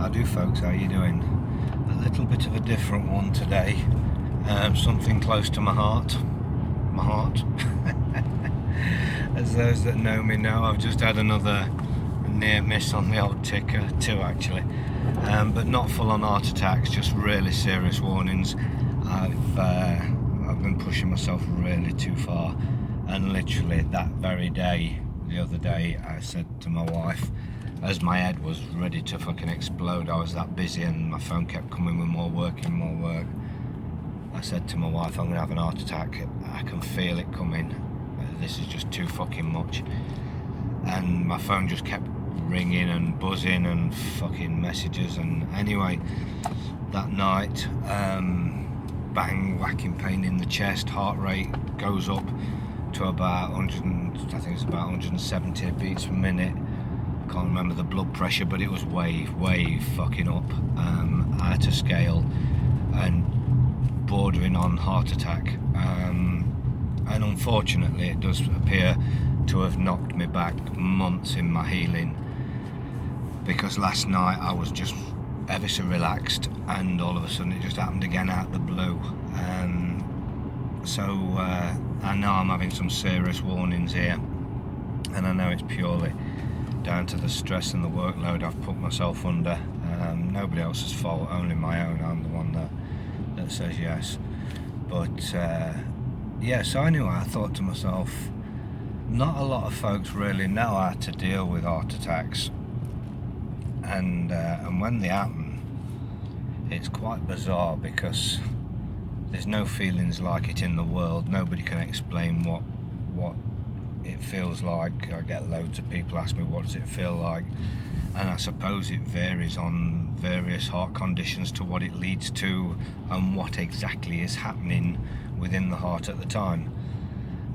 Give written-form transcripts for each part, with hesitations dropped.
How do folks, how you doing? A little bit of a different one today. Something close to my heart. As those that know me know, I've just had another near miss on the old ticker, two actually. But not full on heart attacks, just really serious warnings. I've been pushing myself really too far, and literally that very day, the other day, I said to my wife, as my head was ready to fucking explode, I was that busy and my phone kept coming with more work. I said to my wife, I'm gonna have an heart attack. I can feel it coming. This is just too fucking much. And my phone just kept ringing and buzzing and fucking messages. And anyway, that night, bang, whacking pain in the chest, heart rate goes up to about 170 beats per minute. Can't remember the blood pressure, but it was way fucking up. I had to scale and bordering on heart attack. And unfortunately, it does appear to have knocked me back months in my healing, because last night I was just ever so relaxed, and all of a sudden it just happened again out of the blue. So I know I'm having some serious warnings here, and I know it's purely down to the stress and the workload I've put myself under. Nobody else's fault, only my own. I'm the one that says yes. But yeah, so anyway, I thought to myself, not a lot of folks really know how to deal with heart attacks, and when they happen, it's quite bizarre, because there's no feelings like it in the world. Nobody can explain what it feels like. I get loads of people ask me, what does it feel like? And I suppose it varies on various heart conditions to what it leads to and what exactly is happening within the heart at the time.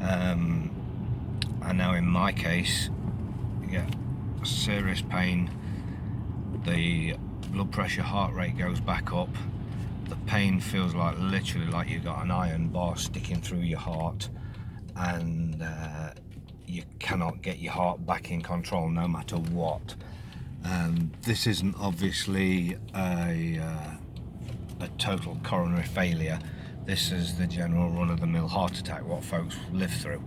I know in my case, you get serious pain, the blood pressure, heart rate goes back up, the pain feels like literally like you've got an iron bar sticking through your heart, and you cannot get your heart back in control no matter what. This isn't obviously a total coronary failure. This is the general run-of-the-mill heart attack, what folks live through.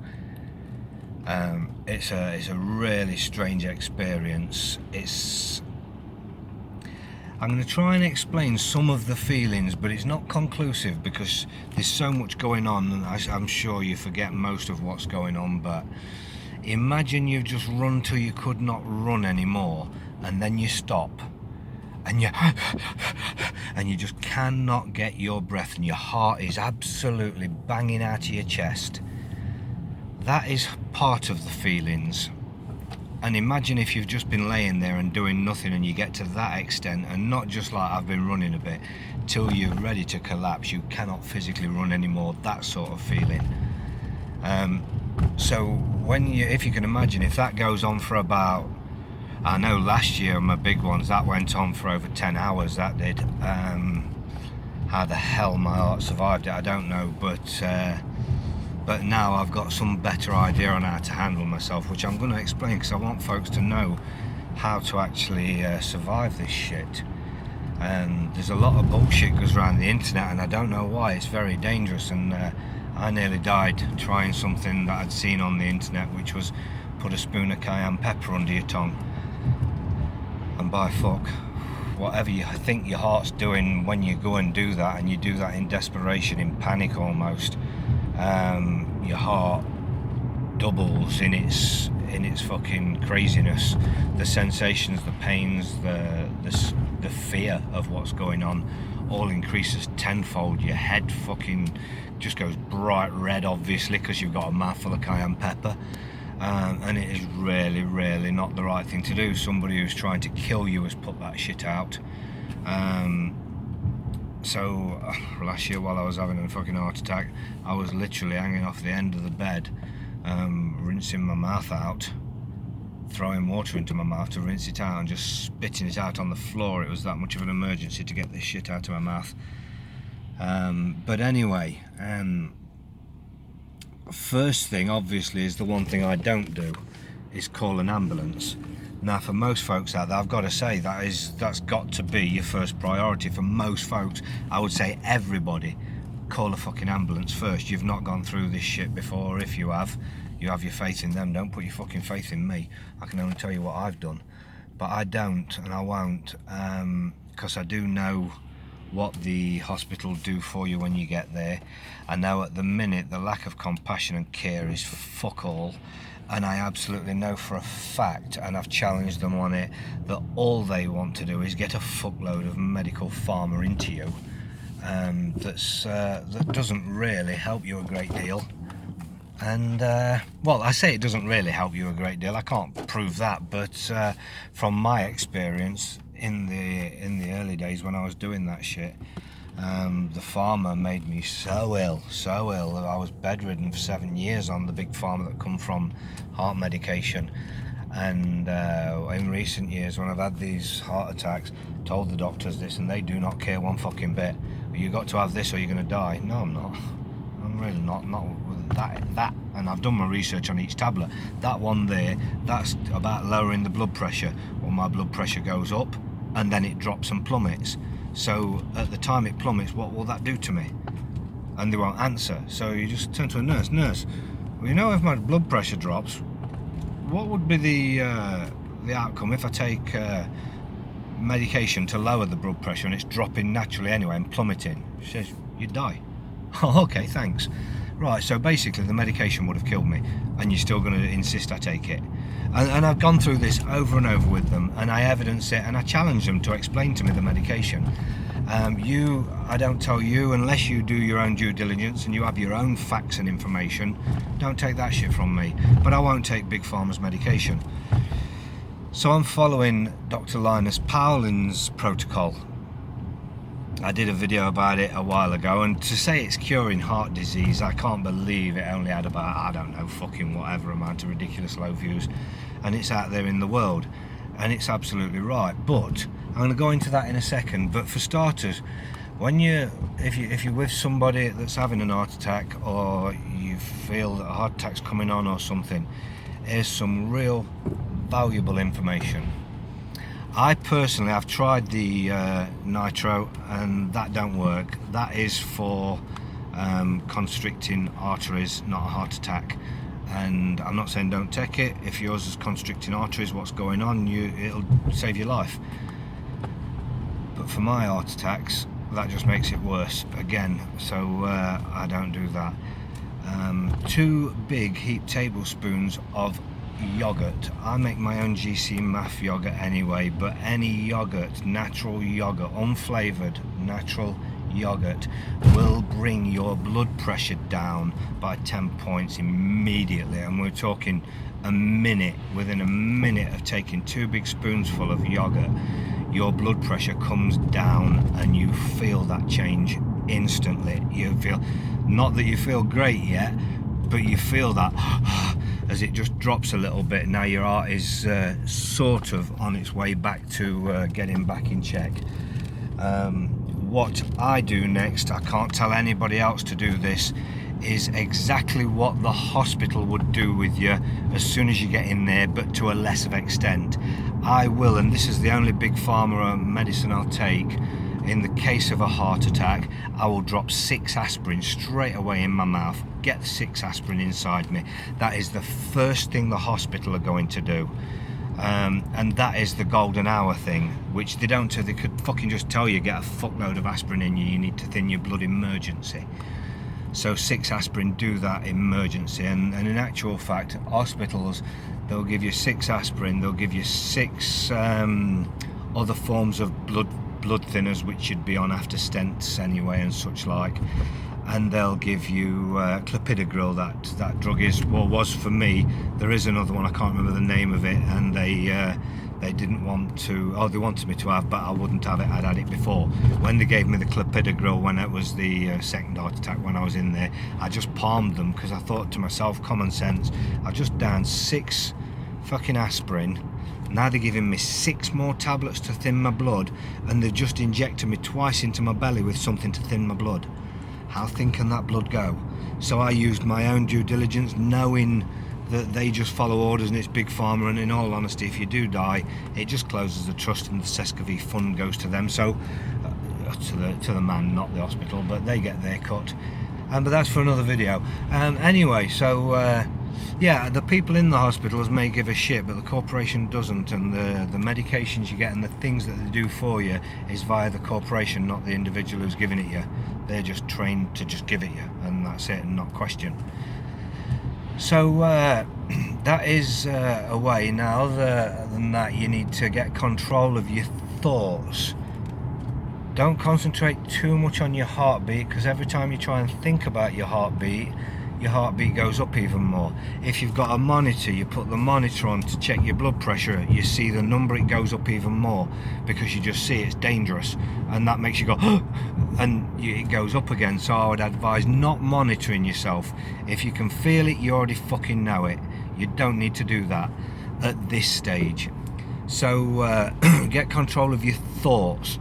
It's a really strange experience. I'm going to try and explain some of the feelings, but it's not conclusive because there's so much going on, and I'm sure you forget most of what's going on. But imagine you've just run till you could not run anymore, and then you stop, and you just cannot get your breath, and your heart is absolutely banging out of your chest. That is part of the feelings. And imagine if you've just been laying there and doing nothing, and you get to that extent, and not just like I've been running a bit, till you're ready to collapse, you cannot physically run anymore, that sort of feeling. So if you can imagine, if that goes on for about, I know last year my big ones, that went on for over 10 hours, that did. How the hell my heart survived it, I don't know, but now I've got some better idea on how to handle myself, which I'm going to explain, because I want folks to know how to actually survive this shit. And there's a lot of bullshit goes around the internet, and I don't know why. It's very dangerous, and I nearly died trying something that I'd seen on the internet, which was put a spoon of cayenne pepper under your tongue. And by fuck, whatever you think your heart's doing when you go and do that, and you do that in desperation, in panic almost, your heart doubles in its fucking craziness. The sensations, the pains, the fear of what's going on all increases tenfold. Your head fucking just goes bright red, obviously, because you've got a mouthful of cayenne pepper. And it is really not the right thing to do. Somebody who's trying to kill you has put that shit out. So last year, while I was having a fucking heart attack, I was literally hanging off the end of the bed, rinsing my mouth out, throwing water into my mouth to rinse it out, and just spitting it out on the floor. It was that much of an emergency to get this shit out of my mouth. But anyway, first thing obviously is the one thing I don't do, is call an ambulance. Now, for most folks out there, I've got to say that's got to be your first priority for most folks. I would say everybody, call a fucking ambulance first. You've not gone through this shit before. If you have your faith in them. Don't put your fucking faith in me. I can only tell you what I've done, but I don't and I won't, because I do know what the hospital do for you when you get there. I know at the minute the lack of compassion and care is fuck all, and I absolutely know for a fact, and I've challenged them on it, that all they want to do is get a fuckload of medical pharma into you, that doesn't really help you a great deal. And well, I say it doesn't really help you a great deal. I can't prove that, but from my experience in the early days when I was doing that shit, the pharma made me so ill that I was bedridden for 7 years on the big pharma that come from heart medication. And in recent years, when I've had these heart attacks, told the doctors this, and they do not care one fucking bit. You got to have this or you're going to die. No, I'm not. I'm really not with that. And I've done my research on each tablet. That one there, that's about lowering the blood pressure. Well, my blood pressure goes up and then it drops and plummets. So at the time it plummets, what will that do to me? And they won't answer. So you just turn to a nurse. Nurse, well, you know, if my blood pressure drops, what would be the outcome if I take medication to lower the blood pressure and it's dropping naturally anyway and plummeting? She says, you'd die. Oh, okay, thanks. Right, so basically the medication would have killed me, and you're still going to insist I take it. And I've gone through this over and over with them, and I evidence it, and I challenge them to explain to me the medication. I don't tell you, unless you do your own due diligence and you have your own facts and information, don't take that shit from me. But I won't take Big Pharma's medication. So I'm following Dr. Linus Paulin's protocol. I did a video about it a while ago, and to say it's curing heart disease, I can't believe it only had about, I don't know, fucking whatever amount of ridiculous low views, and it's out there in the world, and it's absolutely right. But I'm going to go into that in a second. But for starters, if you're with somebody that's having an heart attack, or you feel that a heart attack's coming on or something, here's some real valuable information. I personally, I've tried the nitro, and that don't work. That is for constricting arteries, not a heart attack. And I'm not saying don't take it. If yours is constricting arteries, what's going on, it'll save your life. But for my heart attacks, that just makes it worse again. So I don't do that. 2 big heaped tablespoons of yogurt. I make my own GC MAF yogurt anyway, but any yogurt, natural yogurt, unflavoured natural yogurt, will bring your blood pressure down by 10 points immediately. And we're talking a minute. Within a minute of taking 2 big spoonsful of yogurt, your blood pressure comes down and you feel that change instantly. You feel, not that you feel great yet, but you feel that as it just drops a little bit. Now your heart is sort of on its way back to getting back in check. What I do next, I can't tell anybody else to do this, is exactly what the hospital would do with you as soon as you get in there, but to a lesser extent. I will, and this is the only Big Pharma medicine I'll take, in the case of a heart attack, I will drop 6 aspirin straight away in my mouth. Get 6 aspirin inside me. That is the first thing the hospital are going to do. And that is the golden hour thing, which they don't do. They could fucking just tell you, get a fuckload of aspirin in you need to thin your blood emergency. So 6 aspirin, do that emergency. And in actual fact, hospitals, they'll give you 6 aspirin, they'll give you 6 other forms of blood thinners, which you'd be on after stents anyway and such like, and they'll give you clopidogrel. That drug is, well, was for me. There is another one, I can't remember the name of it, and they didn't want to, they wanted me to have, but I wouldn't have it. I'd had it before. When they gave me the clopidogrel, when it was the second heart attack, when I was in there, I just palmed them, because I thought to myself, common sense, I just downed 6 fucking aspirin. Now they're giving me 6 more tablets to thin my blood, and they've just injected me twice into my belly with something to thin my blood. How thin can that blood go? So I used my own due diligence, knowing that they just follow orders and it's big pharma, and in all honesty, if you do die, it just closes the trust and the Sescovy fund goes to them, so to the man, not the hospital, but they get their cut. But that's for another video. Anyway, so yeah, the people in the hospitals may give a shit, but the corporation doesn't, and the medications you get and the things that they do for you is via the corporation, not the individual who's giving it you. They're just trained to just give it you, and that's it, and not question. So that is a way. Now than that, you need to get control of your thoughts. Don't concentrate too much on your heartbeat, because every time you try and think about your heartbeat goes up even more. If you've got a monitor, you put the monitor on to check your blood pressure, you see the number, it goes up even more, because you just see it's dangerous, and that makes you go and it goes up again. So I would advise not monitoring yourself. If you can feel it, you already fucking know it. You don't need to do that at this stage. So get control of your thoughts.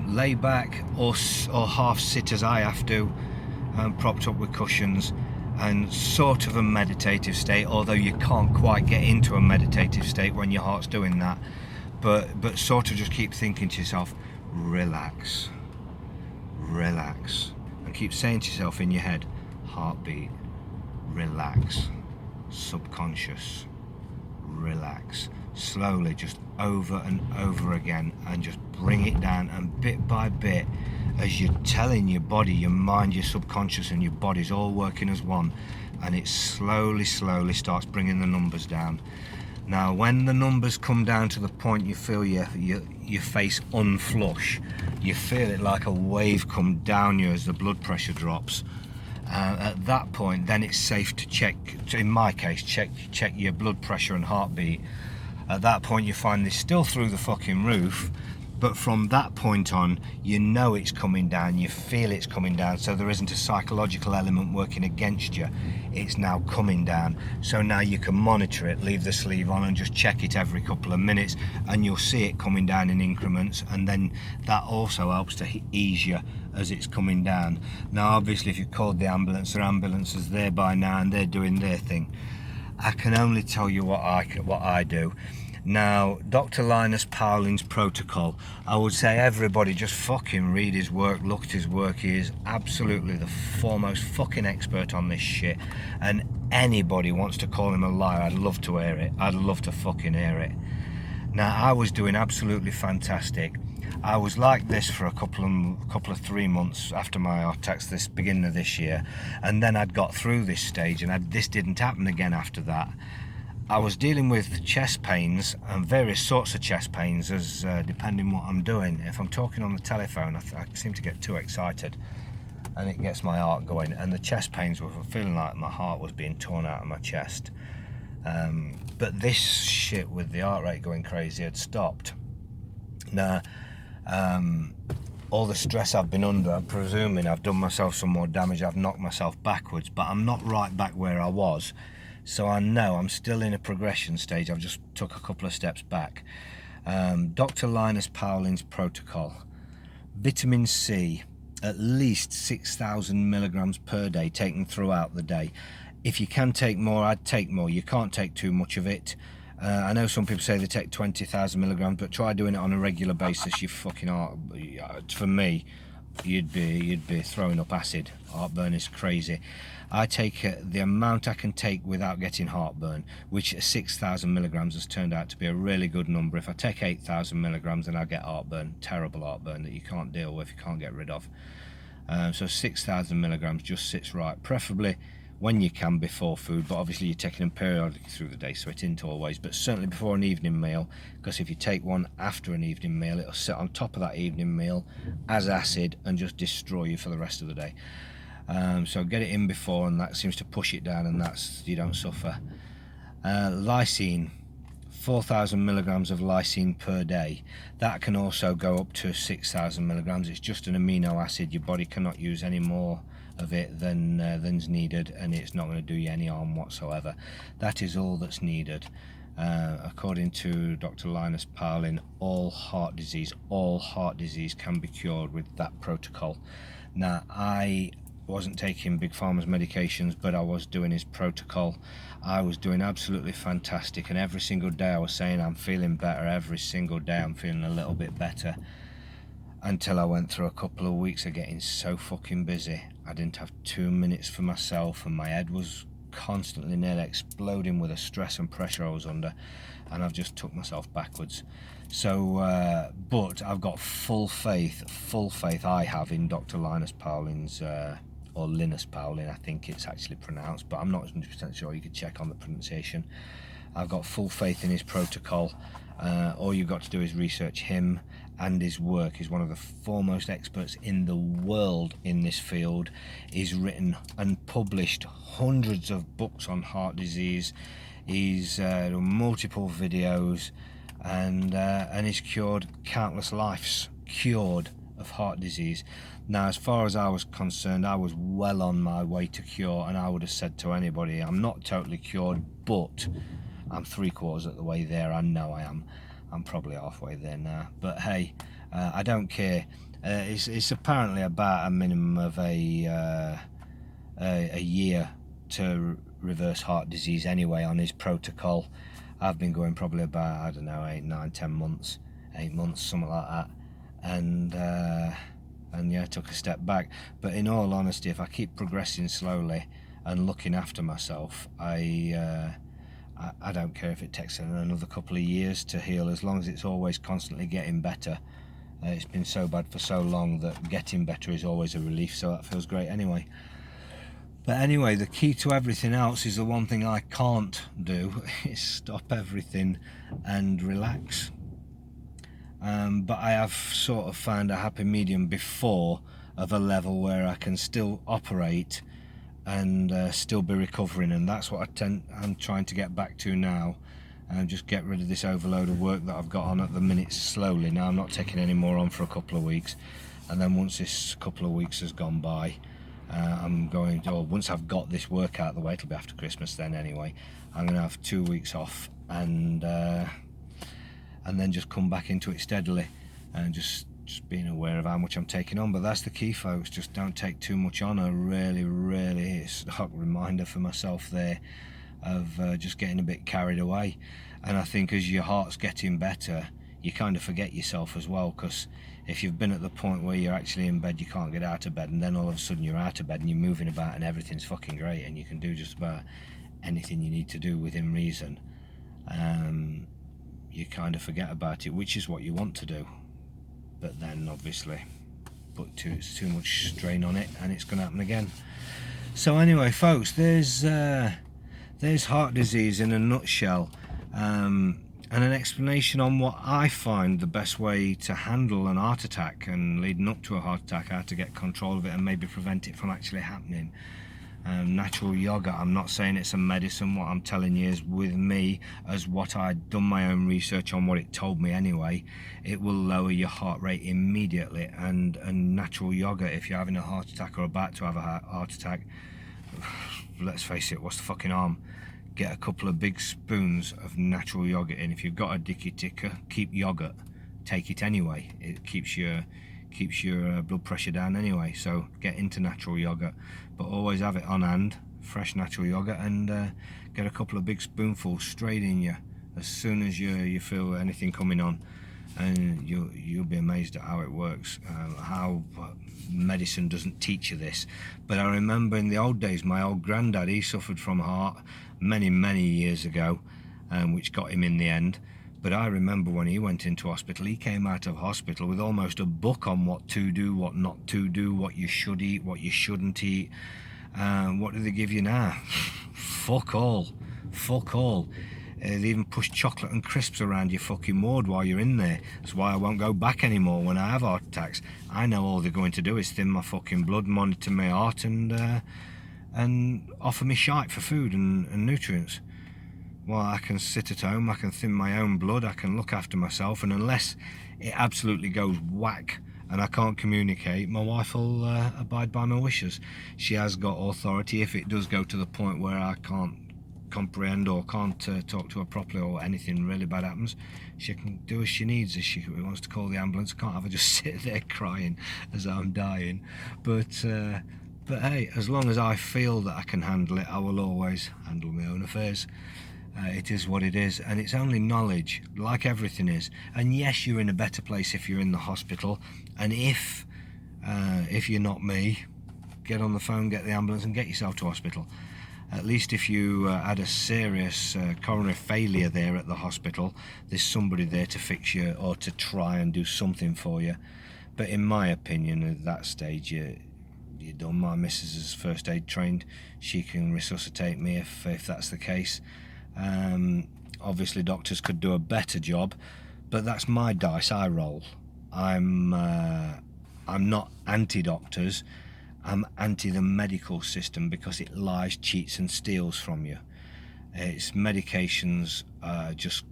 Lay back or half sit as I have to, propped up with cushions, and sort of a meditative state, although you can't quite get into a meditative state when your heart's doing that, but sort of just keep thinking to yourself, relax, and keep saying to yourself in your head, heartbeat, relax, subconscious, relax, slowly, just over and over again, and just bring it down, and bit by bit, as you're telling your body, your mind, your subconscious and your body's all working as one, and it slowly starts bringing the numbers down. Now when the numbers come down to the point you feel your face unflush, you feel it like a wave come down you as the blood pressure drops. At that point, then it's safe to check, in my case, check your blood pressure and heartbeat. At that point you find this still through the fucking roof, but from that point on, you know it's coming down, you feel it's coming down, so there isn't a psychological element working against you. It's now coming down, so now you can monitor it, leave the sleeve on and just check it every couple of minutes, and you'll see it coming down in increments, and then that also helps to ease you as it's coming down. Now obviously if you called the ambulance, there are ambulances there by now and they're doing their thing. I can only tell you what I do. Now, Dr. Linus Pauling's protocol, I would say everybody just fucking read his work, look at his work. He is absolutely the foremost fucking expert on this shit, and anybody wants to call him a liar, I'd love to hear it. I'd love to fucking hear it. Now, I was doing absolutely fantastic. I was like this for a couple of 3 months after my heart attacks, this beginning of this year, and then I'd got through this stage, and this didn't happen again after that. I was dealing with chest pains and various sorts of chest pains, as depending what I'm doing. If I'm talking on the telephone, I seem to get too excited, and it gets my heart going. And the chest pains were feeling like my heart was being torn out of my chest. But this shit with the heart rate going crazy had stopped. Now, all the stress I've been under, I'm presuming I've done myself some more damage. I've knocked myself backwards, but I'm not right back where I was. So I know I'm still in a progression stage. I've just took a couple of steps back. Dr. Linus Pauling's protocol. Vitamin C, at least 6,000 milligrams per day, taken throughout the day. If you can take more, I'd take more. You can't take too much of it. I know some people say they take 20,000 milligrams, but try doing it on a regular basis. You fucking heart, for me, you'd be throwing up acid. Heartburn is crazy. I take the amount I can take without getting heartburn, which 6,000 milligrams has turned out to be a really good number. If I take 8,000 milligrams, then I get heartburn, terrible heartburn that you can't deal with, you can't get rid of. So 6,000 milligrams just sits right, preferably when you can before food, but obviously you're taking them periodically through the day, so it isn't always, but certainly before an evening meal, because if you take one after an evening meal, it'll sit on top of that evening meal as acid and just destroy you for the rest of the day. So get it in before, and that seems to push it down, and that's, you don't suffer. Lysine, 4,000 milligrams of lysine per day. That can also go up to 6,000 milligrams. It's just an amino acid. Your body cannot use any more of it than's needed, and it's not going to do you any harm whatsoever. That is all that's needed. According to Dr. Linus Pauling, all heart disease can be cured with that protocol. Now, I wasn't taking Big Pharma's medications, but I was doing his protocol. I was doing absolutely fantastic, and every single day I was saying I'm feeling better. Every single day I'm feeling a little bit better, until I went through a couple of weeks of getting so fucking busy. I didn't have 2 minutes for myself, and my head was constantly nearly exploding with the stress and pressure I was under, and I've just took myself backwards. So but I've got full faith I have in Dr. Linus Pauling's or Linus Pauling, I think it's actually pronounced, but I'm not 100% sure. You could check on the pronunciation. I've got full faith in his protocol. All you've got to do is research him and his work. He's one of the foremost experts in the world in this field. He's written and published hundreds of books on heart disease. He's done multiple videos, and he's cured countless lives, cured of heart disease. Now, as far as I was concerned, I was well on my way to cure, and I would have said to anybody, I'm not totally cured, but I'm 3/4 of the way there. I know I am. I'm probably halfway there now, but hey, I don't care. It's apparently about a minimum of a year to reverse heart disease anyway on his protocol. I've been going probably about, I don't know, 8, 9, 10 months, 8 months, something like that, and yeah, I took a step back. But in all honesty, if I keep progressing slowly and looking after myself, I don't care if it takes another couple of years to heal, as long as it's always constantly getting better. It's been so bad for so long that getting better is always a relief, so that feels great anyway. But anyway, the key to everything else is the one thing I can't do, is stop everything and relax. But I have sort of found a happy medium before, of a level where I can still operate and still be recovering, and that's what I'm trying to get back to now, and just get rid of this overload of work that I've got on at the minute slowly. Now I'm not taking any more on for a couple of weeks, and then once this couple of weeks has gone by, I'm going to, or once I've got this work out of the way, it'll be after Christmas then anyway, I'm going to have 2 weeks off, and then just come back into it steadily, and just being aware of how much I'm taking on. But that's the key, folks, just don't take too much on. I really stark reminder for myself there of just getting a bit carried away. And I think as your heart's getting better, you kind of forget yourself as well, because if you've been at the point where you're actually in bed, you can't get out of bed, and then all of a sudden you're out of bed and you're moving about and everything's fucking great and you can do just about anything you need to do within reason, you kind of forget about it, which is what you want to do. But then obviously it's too much strain on it and it's going to happen again. So anyway, folks, there's heart disease in a nutshell, and an explanation on what I find the best way to handle an heart attack, and leading up to a heart attack, how to get control of it and maybe prevent it from actually happening. Natural yoga, I'm not saying it's a medicine. What I'm telling you is, with me, as what I'd done my own research on, what it told me anyway, it will lower your heart rate immediately. And natural yoga, if you're having a heart attack or about to have a heart attack, let's face it, what's the fucking harm? Get a couple of big spoons of natural yogurt in. If you've got a dicky ticker, keep yogurt, take it anyway. It keeps your blood pressure down anyway, so get into natural yogurt, but always have it on hand, fresh natural yogurt, and get a couple of big spoonfuls straight in you as soon as you feel anything coming on, and you'll be amazed at how it works, how medicine doesn't teach you this. But I remember in the old days, my old granddad, he suffered from heart many years ago, which got him in the end. But I remember when he went into hospital, he came out of hospital with almost a book on what to do, what not to do, what you should eat, what you shouldn't eat. What do they give you now? Fuck all. They even push chocolate and crisps around your fucking ward while you're in there. That's why I won't go back anymore when I have heart attacks. I know all they're going to do is thin my fucking blood, monitor my heart, and offer me shite for food and nutrients. Well, I can sit at home, I can thin my own blood, I can look after myself, and unless it absolutely goes whack and I can't communicate, my wife will abide by my wishes. She has got authority. If it does go to the point where I can't comprehend or can't talk to her properly, or anything really bad happens, she can do as she needs. If she wants to call the ambulance, I can't have her just sit there crying as I'm dying. But But hey, as long as I feel that I can handle it, I will always handle my own affairs. It is what it is, and it's only knowledge, like everything is. And yes, you're in a better place if you're in the hospital, and if you're not me, get on the phone, get the ambulance and get yourself to hospital. At least if you had a serious coronary failure there at the hospital, there's somebody there to fix you or to try and do something for you. But in my opinion, at that stage, you're done. My missus is first aid trained. She can resuscitate me if that's the case. Obviously doctors could do a better job, but that's my dice I roll. I'm not anti-doctors, I'm anti the medical system because it lies, cheats and steals from you. It's medications just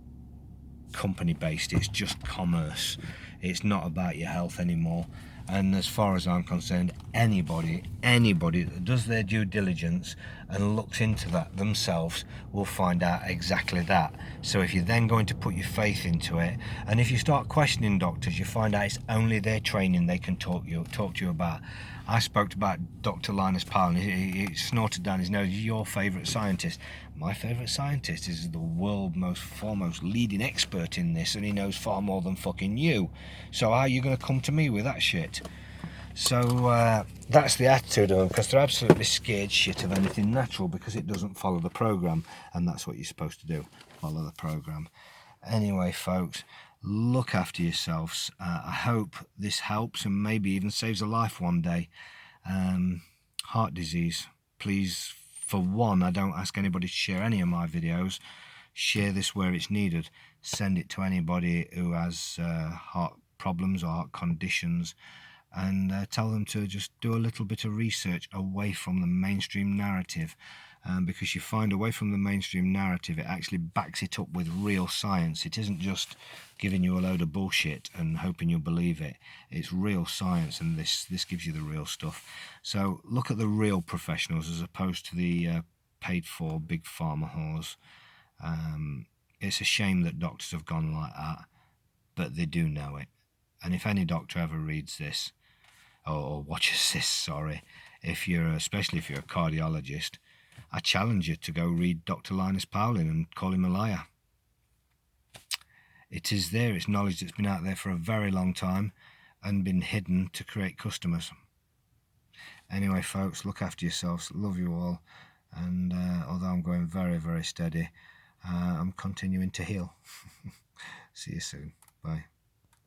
company based, it's just commerce, it's not about your health anymore. And as far as I'm concerned, anybody that does their due diligence and looks into that themselves will find out exactly that. So if you're then going to put your faith into it, and if you start questioning doctors, you find out it's only their training they can talk to you about. I spoke about Dr. Linus Pauling. He snorted down his nose. Your favourite scientist. My favourite scientist is the world's foremost leading expert in this, and he knows far more than fucking you. So how are you going to come to me with that shit? So that's the attitude of them, because they're absolutely scared shit of anything natural because it doesn't follow the programme, and that's what you're supposed to do, follow the programme. Anyway, folks, look after yourselves. I hope this helps and maybe even saves a life one day. Heart disease, please, for one, I don't ask anybody to share any of my videos. Share this where it's needed. Send it to anybody who has heart problems or heart conditions, and tell them to just do a little bit of research away from the mainstream narrative, because you find away from the mainstream narrative it actually backs it up with real science. It isn't just giving you a load of bullshit and hoping you'll believe it. It's real science, and this gives you the real stuff. So look at the real professionals as opposed to the paid for big pharma whores. It's a shame that doctors have gone like that, but they do know it. And if any doctor ever reads this or watches this, sorry, especially if you're a cardiologist, I challenge you to go read Dr. Linus Pauling and call him a liar. It is there, it's knowledge that's been out there for a very long time and been hidden to create customers. Anyway, folks, look after yourselves, love you all, and although I'm going very, very steady, I'm continuing to heal. See you soon. Bye.